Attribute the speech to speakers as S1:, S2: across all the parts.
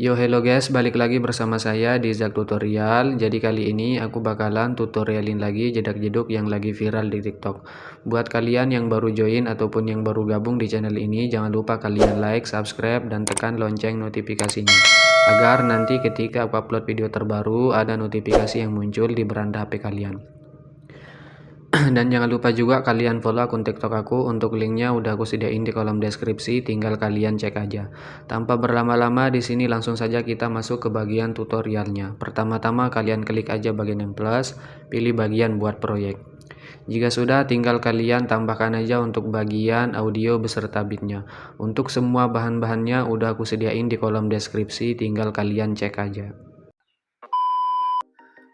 S1: Yo hello guys, balik lagi bersama saya di Zak Tutorial. Jadi kali ini aku bakalan tutorialin lagi jedak-jeduk yang lagi viral di TikTok. Buat kalian yang baru join ataupun yang baru gabung di channel ini, jangan lupa kalian like, subscribe, dan tekan lonceng notifikasinya. Agar nanti ketika aku upload video terbaru, ada notifikasi yang muncul di beranda HP kalian. Dan jangan lupa juga kalian follow akun TikTok aku, untuk linknya udah aku sediain di kolom deskripsi, tinggal kalian cek aja. Tanpa berlama-lama di sini langsung saja kita masuk ke bagian tutorialnya. Pertama-tama kalian klik aja bagian yang plus, pilih bagian buat proyek. Jika sudah, tinggal kalian tambahkan aja untuk bagian audio beserta beatnya. Untuk semua bahan-bahannya udah aku sediain di kolom deskripsi, tinggal kalian cek aja.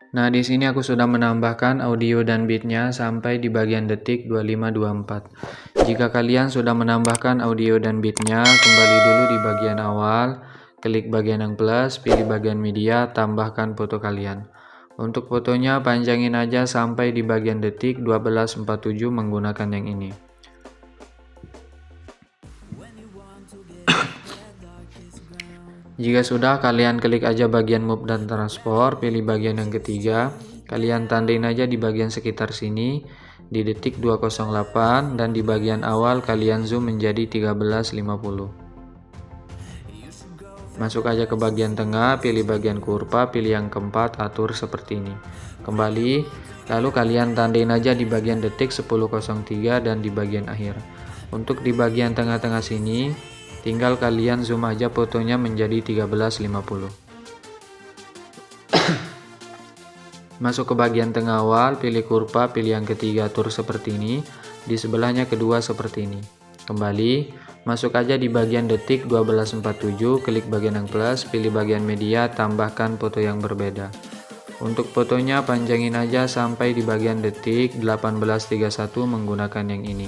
S1: Nah, di sini aku sudah menambahkan audio dan beatnya sampai di bagian detik 2524. Jika kalian sudah menambahkan audio dan beatnya, kembali dulu di bagian awal, klik bagian yang plus, pilih bagian media, tambahkan foto kalian. Untuk fotonya panjangin aja sampai di bagian detik 1247 menggunakan yang ini. Jika sudah, kalian klik aja bagian move dan transport, pilih bagian yang ketiga, kalian tandain aja di bagian sekitar sini di detik 208, dan di bagian awal kalian zoom menjadi 1350. Masuk aja ke bagian tengah, pilih bagian kurva, pilih yang keempat, atur seperti ini. Kembali, lalu kalian tandain aja di bagian detik 10.03 dan di bagian akhir. Untuk di bagian tengah-tengah sini, tinggal kalian zoom aja fotonya menjadi 1350. Masuk ke bagian tengah awal, pilih kurva, pilih yang ketiga, atur seperti ini. Di sebelahnya kedua seperti ini. Kembali, masuk aja di bagian detik 1247, klik bagian yang plus, pilih bagian media, tambahkan foto yang berbeda. Untuk fotonya panjangin aja sampai di bagian detik 1831 menggunakan yang ini.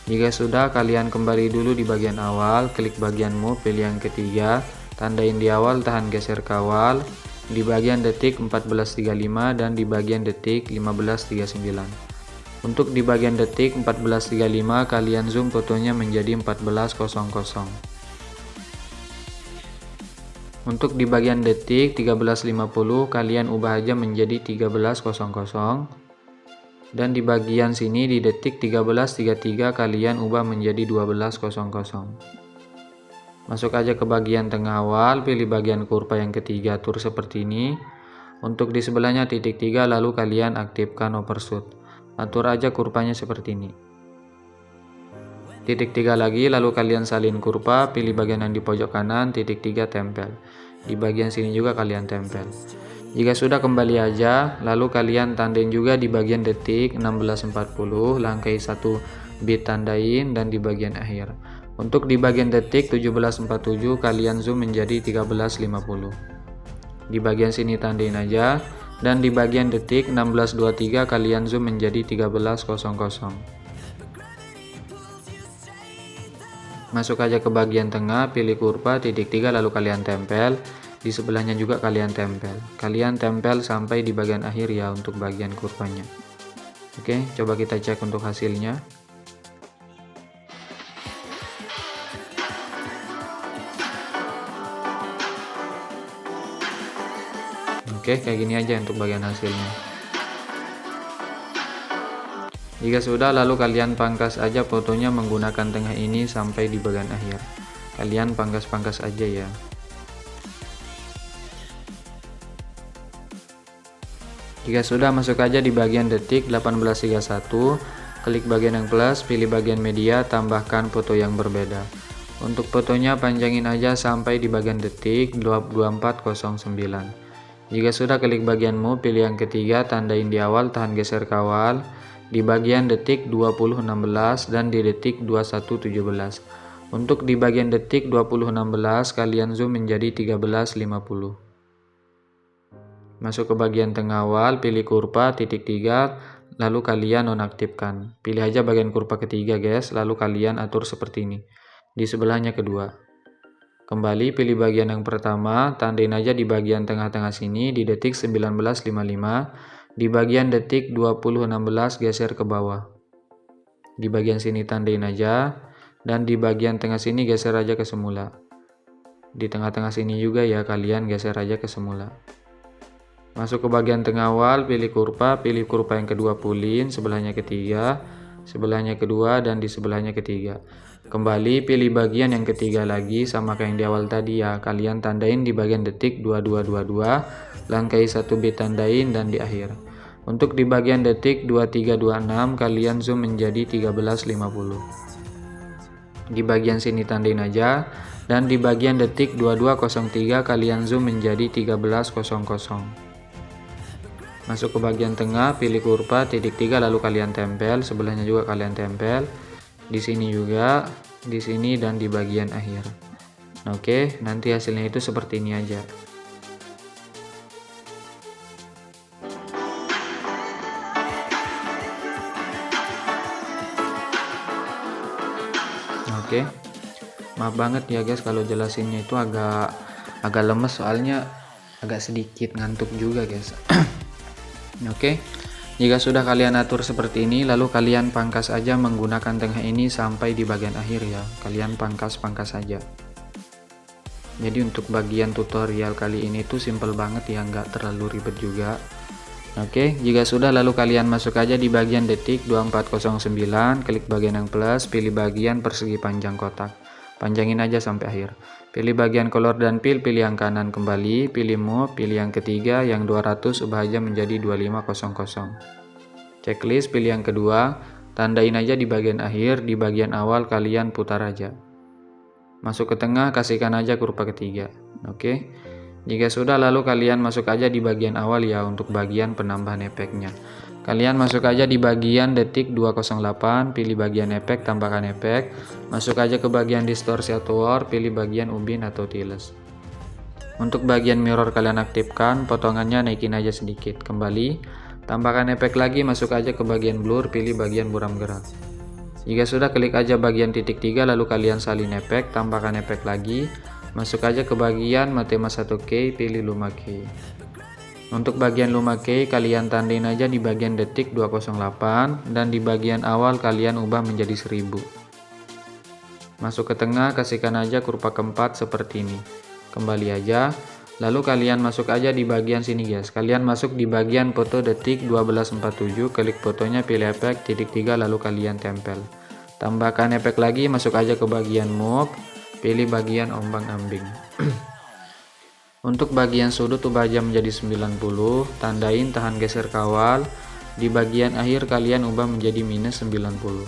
S1: Jika sudah, kalian kembali dulu di bagian awal, klik bagian move, pilih yang ketiga, tandain di awal, tahan geser ke awal, di bagian detik 1435 dan di bagian detik 1539. Untuk di bagian detik 1435 kalian zoom fotonya menjadi 1400. Untuk di bagian detik 1350 kalian ubah aja menjadi 1300. Dan di bagian sini di detik 1333 kalian ubah menjadi 1200. Masuk aja ke bagian tengah awal, pilih bagian kurva yang ketiga, atur seperti ini. Untuk di sebelahnya titik 3 lalu kalian aktifkan overshoot. Atur aja kurvanya seperti ini. Titik 3 lagi, lalu kalian salin kurva, pilih bagian yang di pojok kanan, titik 3 tempel. Di bagian sini juga kalian tempel. Jika sudah, kembali aja, lalu kalian tandain juga di bagian detik 1640, langkai 1 bit tandain, dan di bagian akhir. Untuk di bagian detik 1747 kalian zoom menjadi 1350. Di bagian sini tandain aja, dan di bagian detik 1623 kalian zoom menjadi 1300. Masuk aja ke bagian tengah, pilih kurva, titik 3 lalu kalian tempel. Di sebelahnya juga kalian tempel. Kalian tempel sampai di bagian akhir ya untuk bagian kurvanya. Oke, coba kita cek untuk hasilnya. Oke, kayak gini aja untuk bagian hasilnya. Jika sudah, lalu kalian pangkas aja fotonya menggunakan tengah ini sampai di bagian akhir. Kalian pangkas-pangkas aja ya. Jika sudah, masuk aja di bagian detik 1831, klik bagian yang plus, pilih bagian media, tambahkan foto yang berbeda. Untuk fotonya panjangin aja sampai di bagian detik 2409. Jika sudah, klik bagian move, pilih yang ketiga, tandain di awal, tahan geser ke awal, di bagian detik 2016 dan di detik 2117. Untuk di bagian detik 2016 kalian zoom menjadi 1350. Masuk ke bagian tengah awal, pilih kurva, titik 3, lalu kalian nonaktifkan. Pilih aja bagian kurva ketiga guys, lalu kalian atur seperti ini. Di sebelahnya kedua. Kembali pilih bagian yang pertama, tandain aja di bagian tengah-tengah sini, di detik 1955, di bagian detik 2016 geser ke bawah. Di bagian sini tandain aja, dan di bagian tengah sini geser aja ke semula. Di tengah-tengah sini juga ya, kalian geser aja ke semula. Masuk ke bagian tengah awal, pilih kurva yang kedua pulin, sebelahnya ketiga, sebelahnya kedua, dan di sebelahnya ketiga. Kembali pilih bagian yang ketiga lagi, sama kayak yang di awal tadi ya, kalian tandain di bagian detik 2222, langkai 1 bit tandain, dan di akhir. Untuk di bagian detik 2326 kalian zoom menjadi 1350. Di bagian sini tandain aja, dan di bagian detik 2203 kalian zoom menjadi 1300. Masuk ke bagian tengah, pilih kurva titik 3 lalu kalian tempel, sebelahnya juga kalian tempel. Di sini juga, di sini, dan di bagian akhir. Oke, nanti hasilnya itu seperti ini aja. Oke. Maaf banget ya guys kalau jelasinnya itu agak lemes, soalnya agak sedikit ngantuk juga guys. Oke, jika sudah kalian atur seperti ini, lalu kalian pangkas aja menggunakan tengah ini sampai di bagian akhir ya. Kalian pangkas saja. Jadi untuk bagian tutorial kali ini tuh simple banget ya, nggak terlalu ribet juga. Oke, jika sudah lalu kalian masuk aja di bagian detik 2409, klik bagian yang plus, pilih bagian persegi panjang kotak. Panjangin aja sampai akhir. Pilih bagian color dan pilih yang kanan kembali, pilih move, pilih yang ketiga, yang 200 ubah aja menjadi 2500. Checklist pilih yang kedua, tandain aja di bagian akhir, di bagian awal kalian putar aja. Masuk ke tengah, kasihkan aja kurva ketiga. Oke. Jika sudah lalu kalian masuk aja di bagian awal ya untuk bagian penambahan efeknya. Kalian masuk aja di bagian detik 208, pilih bagian efek, tambahkan efek. Masuk aja ke bagian distorsi atau warp, pilih bagian ubin atau tiles. Untuk bagian mirror kalian aktifkan, potongannya naikin aja sedikit. Kembali, tambahkan efek lagi, masuk aja ke bagian blur, pilih bagian buram gerak. Jika sudah, klik aja bagian titik 3 lalu kalian salin efek, tambahkan efek lagi. Masuk aja ke bagian Matema 1K, pilih Luma K. Untuk bagian Luma K kalian tandain aja di bagian detik 208 dan di bagian awal kalian ubah menjadi 1000. Masuk ke tengah, kasihkan aja kurva keempat seperti ini. Kembali aja, lalu kalian masuk aja di bagian sini guys. Kalian masuk di bagian foto detik 1247, klik fotonya, pilih efek titik 3 lalu kalian tempel. Tambahkan efek lagi, masuk aja ke bagian move, pilih bagian ombang-ambing. Untuk bagian sudut ubah aja menjadi 90, tandain tahan geser kawal. Di bagian akhir kalian ubah menjadi minus 90.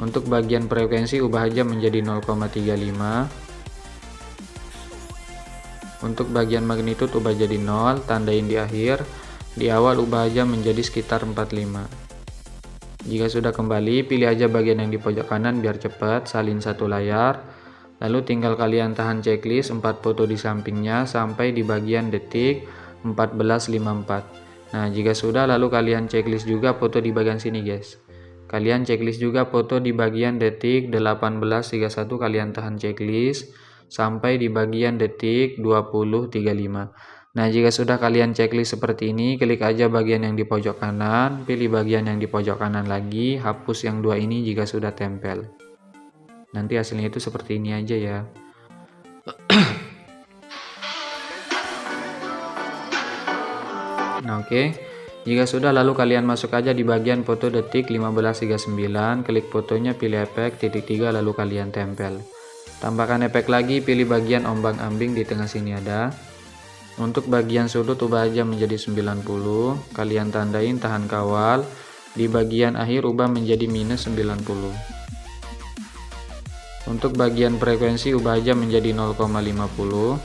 S1: Untuk bagian frekuensi ubah aja menjadi 0,35. Untuk bagian magnitud ubah jadi 0, tandain di akhir. Di awal ubah aja menjadi sekitar 45. Jika sudah kembali, pilih aja bagian yang di pojok kanan biar cepat, salin satu layar. Lalu tinggal kalian tahan checklist 4 foto di sampingnya sampai di bagian detik 1454. Nah, jika sudah lalu kalian checklist juga foto di bagian sini guys. Kalian checklist juga foto di bagian detik 1831, kalian tahan checklist sampai di bagian detik 2035. Nah, jika sudah kalian checklist seperti ini, klik aja bagian yang di pojok kanan, pilih bagian yang di pojok kanan lagi, hapus yang 2 ini jika sudah tempel. Nanti hasilnya itu seperti ini aja ya. Nah, oke. Jika sudah lalu kalian masuk aja di bagian foto detik 1539, klik fotonya, pilih efek titik 3 lalu kalian tempel. Tambahkan efek lagi, pilih bagian ombang-ambing di tengah sini ada. Untuk bagian sudut ubah aja menjadi 90, kalian tandain tahan kawal. Di bagian akhir ubah menjadi minus 90. Untuk bagian frekuensi ubah aja menjadi 0,50.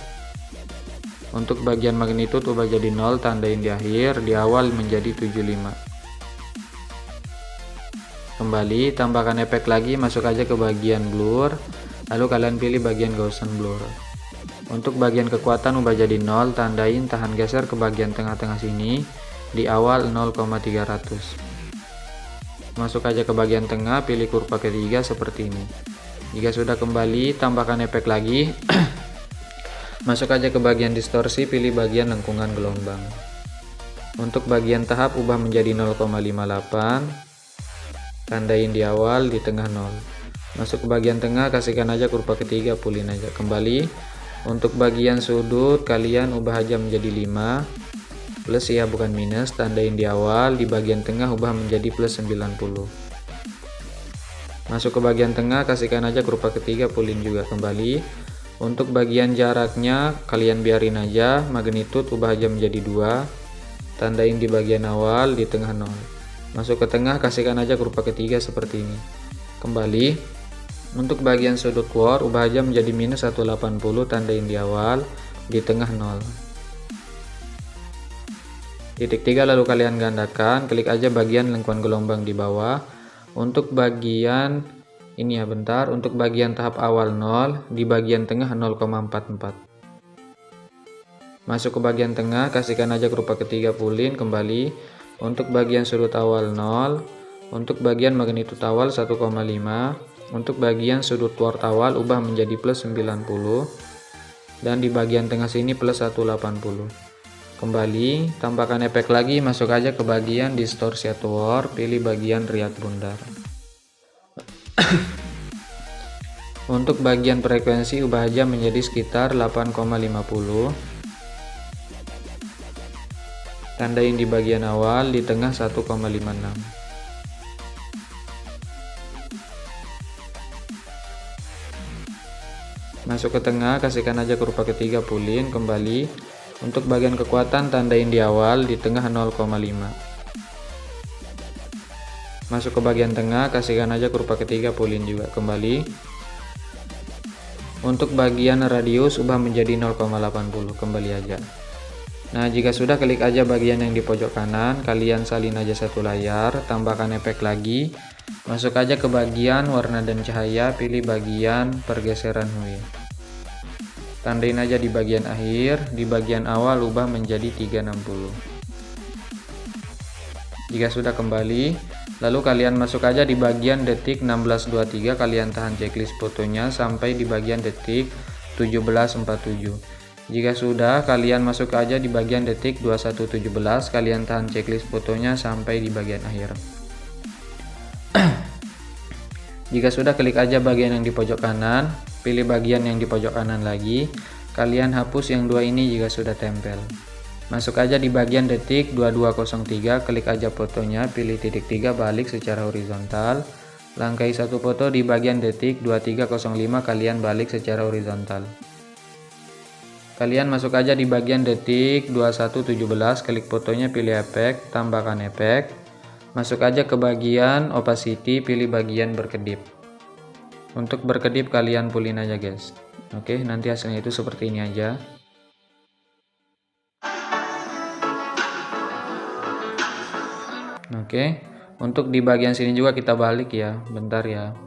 S1: Untuk bagian magnitud ubah jadi 0, tandain di akhir, di awal menjadi 75. Kembali, tambahkan efek lagi, masuk aja ke bagian blur, lalu kalian pilih bagian Gaussian blur. Untuk bagian kekuatan ubah jadi 0, tandain tahan geser ke bagian tengah-tengah sini, di awal 0,300. Masuk aja ke bagian tengah, pilih kurva ketiga seperti ini. Jika sudah kembali, tambahkan efek lagi. Masuk aja ke bagian distorsi, pilih bagian lengkungan gelombang. Untuk bagian tahap ubah menjadi 0,58. Tandain di awal, di tengah 0. Masuk ke bagian tengah, kasihkan aja kurva ketiga, pulin aja. Kembali. Untuk bagian sudut kalian ubah aja menjadi 5 plus ya, bukan minus, tandain di awal. Di bagian tengah ubah menjadi plus 90. Masuk ke bagian tengah, kasihkan aja kurva ketiga, pulin juga. Kembali. Untuk bagian jaraknya kalian biarin aja, magnitude ubah aja menjadi 2, tandain di bagian awal, di tengah 0. Masuk ke tengah, kasihkan aja kurva ketiga seperti ini. Kembali. Untuk bagian sudut quad ubah aja menjadi minus 180, tandain di awal, di tengah 0. Titik 3 lalu kalian gandakan, klik aja bagian lengkuan gelombang di bawah. Untuk bagian ini ya, bentar, untuk bagian tahap awal 0, di bagian tengah 0,44. Masuk ke bagian tengah, kasihkan aja kurva ketiga, pulin. Kembali. Untuk bagian sudut awal 0, untuk bagian magnitude awal 1,5, untuk bagian sudut quad awal ubah menjadi plus 90, dan di bagian tengah sini plus 180. Kembali, tambahkan efek lagi, masuk aja ke bagian distorsi atau pilih bagian riak bundar. Untuk bagian frekuensi ubah aja menjadi sekitar 8,50. Tandain di bagian awal, di tengah 1,56. Masuk ke tengah, kasihkan aja kurva ketiga, pulin. Kembali. Untuk bagian kekuatan tandain di awal, di tengah 0,5. Masuk ke bagian tengah, kasihkan aja kurva ketiga, pulin juga. Kembali. Untuk bagian radius ubah menjadi 0,80. Kembali aja. Nah, jika sudah, klik aja bagian yang di pojok kanan, kalian salin aja satu layar, tambahkan efek lagi. Masuk aja ke bagian warna dan cahaya, pilih bagian pergeseran hue. Tandain aja di bagian akhir, di bagian awal ubah menjadi 360. Jika sudah, kembali, lalu kalian masuk aja di bagian detik 16.23, kalian tahan checklist fotonya sampai di bagian detik 17.47. Jika sudah, kalian masuk aja di bagian detik 21.17, kalian tahan checklist fotonya sampai di bagian akhir. Jika sudah, klik aja bagian yang di pojok kanan, pilih bagian yang di pojok kanan lagi, kalian hapus yang dua ini jika sudah tempel. Masuk aja di bagian detik 2203, klik aja fotonya, pilih titik 3, balik secara horizontal. Langkai satu foto di bagian detik 2305, kalian balik secara horizontal. Kalian masuk aja di bagian detik 2117, klik fotonya, pilih efek, tambahkan efek. Masuk aja ke bagian opacity, pilih bagian berkedip. Untuk berkedip kalian pulin aja guys. Oke, nanti hasilnya itu seperti ini aja. Oke, untuk di bagian sini juga kita balik ya, bentar ya.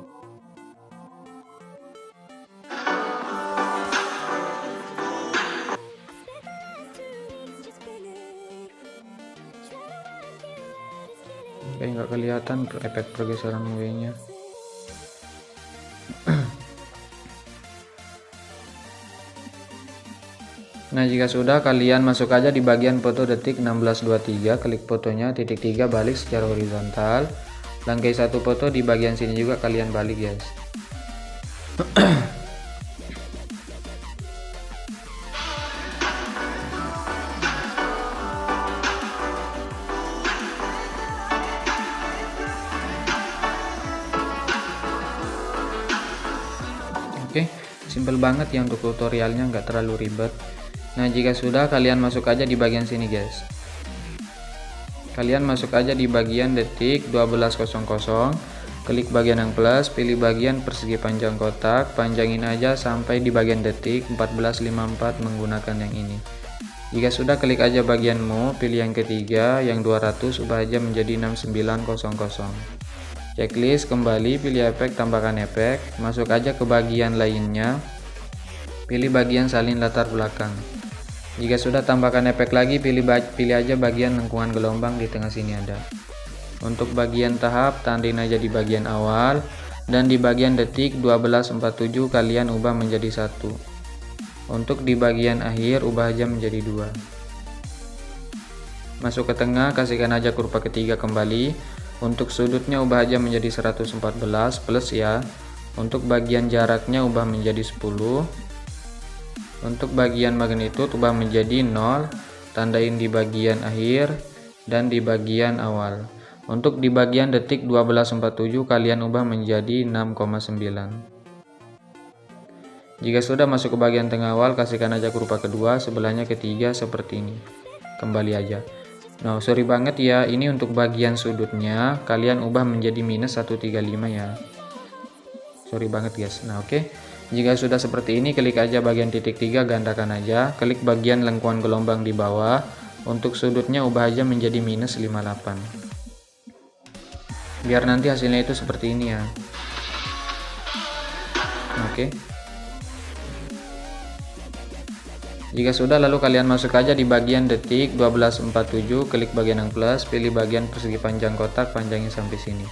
S1: Oke, nggak kelihatan efek pergeseran W-nya. Nah, jika sudah, kalian masuk aja di bagian foto detik 16.23, klik fotonya, titik 3, balik secara horizontal. Langkai satu foto di bagian sini juga kalian balik guys. Oke, simple banget ya untuk tutorialnya, nggak terlalu ribet. Nah, jika sudah, kalian masuk aja di bagian sini guys. Kalian masuk aja di bagian detik 12.00, klik bagian yang plus, pilih bagian persegi panjang kotak, panjangin aja sampai di bagian detik 14.54 menggunakan yang ini. Jika sudah, klik aja bagian mu, pilih yang ketiga, yang 200, ubah aja menjadi 6900. Checklist, kembali, pilih efek, tambahkan efek, masuk aja ke bagian lainnya, pilih bagian salin latar belakang. Jika sudah, tambahkan efek lagi, pilih aja bagian lengkungan gelombang, di tengah sini ada. Untuk bagian tahap, tandain aja di bagian awal, dan di bagian detik 12.47 kalian ubah menjadi 1. Untuk di bagian akhir ubah aja menjadi 2. Masuk ke tengah, kasihkan aja kurva ketiga, kembali. Untuk sudutnya ubah aja menjadi 114 plus ya. Untuk bagian jaraknya ubah menjadi 10. Untuk bagian magnitud ubah menjadi 0, tandain di bagian akhir dan di bagian awal. Untuk di bagian detik 1247 kalian ubah menjadi 6,9. Jika sudah masuk ke bagian tengah awal, kasihkan aja kurva kedua, sebelahnya ketiga seperti ini. Kembali aja. Nah, sorry banget ya, ini untuk bagian sudutnya kalian ubah menjadi minus 135 ya. Sorry banget guys. Nah, oke. Jika sudah seperti ini, klik aja bagian titik 3, gandakan aja. Klik bagian lengkuan gelombang di bawah. Untuk sudutnya ubah aja menjadi minus 58. Biar nanti hasilnya itu seperti ini ya. Oke. Jika sudah, lalu kalian masuk aja di bagian detik 1247, klik bagian yang plus, pilih bagian persegi panjang kotak, panjangin sampai sini.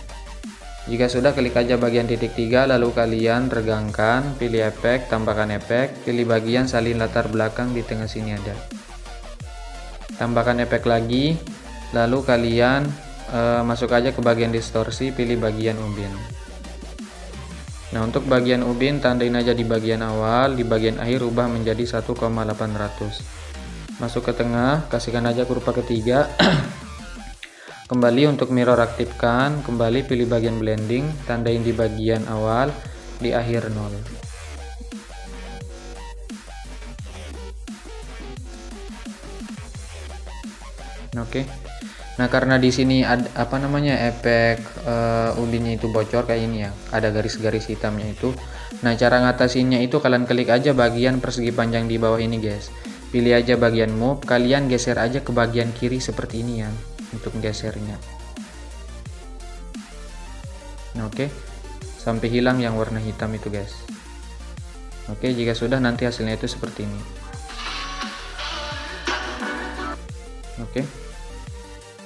S1: Jika sudah, klik aja bagian titik 3, lalu kalian regangkan, pilih efek, tambahkan efek, pilih bagian salin latar belakang di tengah sini ada. Tambahkan efek lagi, lalu kalian masuk aja ke bagian distorsi, pilih bagian ubin. Nah, untuk bagian ubin tandain aja di bagian awal, di bagian akhir ubah menjadi 1,800. Masuk ke tengah, kasihkan aja kurva ketiga. Kembali untuk mirror aktifkan, kembali pilih bagian blending, tandain di bagian awal, di akhir 0. Oke. Nah, karena di sini ada efek ubinnya itu bocor kayak ini ya, ada garis-garis hitamnya itu. Nah, cara ngatasinnya itu kalian klik aja bagian persegi panjang di bawah ini guys, pilih aja bagian move, kalian geser aja ke bagian kiri seperti ini ya untuk gesernya. Nah, oke. Sampai hilang yang warna hitam itu guys. Oke, jika sudah nanti hasilnya itu seperti ini. Oke.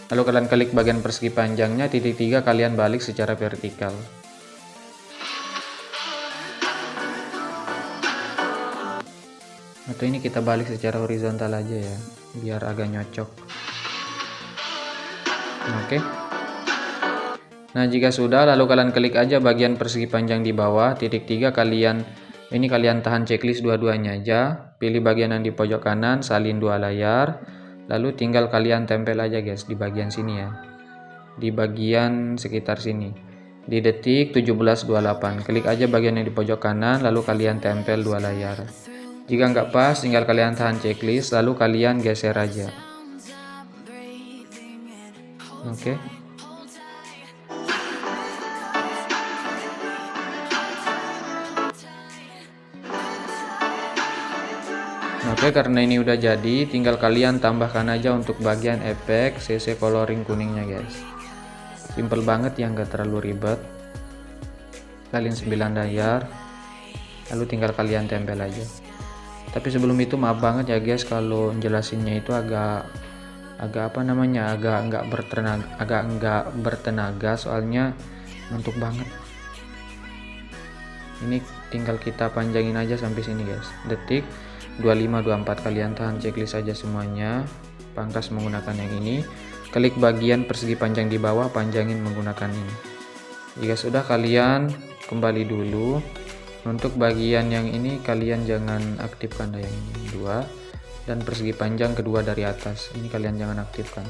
S1: Lalu kalian klik bagian persegi panjangnya, titik 3 kalian balik secara vertikal. Atau ini kita balik secara horizontal aja ya, biar agak nyocok. Oke. Nah, jika sudah, lalu kalian klik aja bagian persegi panjang di bawah, titik 3 kalian tahan checklist dua-duanya aja, pilih bagian yang di pojok kanan, salin 2 layar. Lalu tinggal kalian tempel aja guys di bagian sini ya. Di bagian sekitar sini. Di detik 1728. Klik aja bagian yang di pojok kanan, lalu kalian tempel 2 layar. Jika nggak pas, tinggal kalian tahan checklist, lalu kalian geser aja. Oke. Oke, karena ini udah jadi, tinggal kalian tambahkan aja untuk bagian efek CC coloring kuningnya guys. Simple banget ya, nggak terlalu ribet. Kalian 9 layar, lalu tinggal kalian tempel aja. Tapi sebelum itu maaf banget ya guys kalau jelasinnya itu agak nggak bertenaga soalnya ngantuk banget. Ini tinggal kita panjangin aja sampai sini guys. Detik 2524 kalian tahan checklist aja semuanya, pangkas menggunakan yang ini, klik bagian persegi panjang di bawah, panjangin menggunakan ini. Jika sudah, kalian kembali dulu. Untuk bagian yang ini kalian jangan aktifkan yang ini 2, dan persegi panjang kedua dari atas ini kalian jangan aktifkan.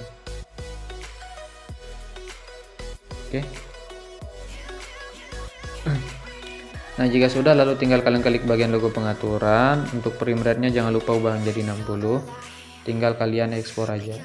S1: Oke. Nah, jika sudah, lalu tinggal kalian klik bagian logo pengaturan. Untuk frame rate-nya jangan lupa ubah menjadi 60. Tinggal kalian ekspor aja.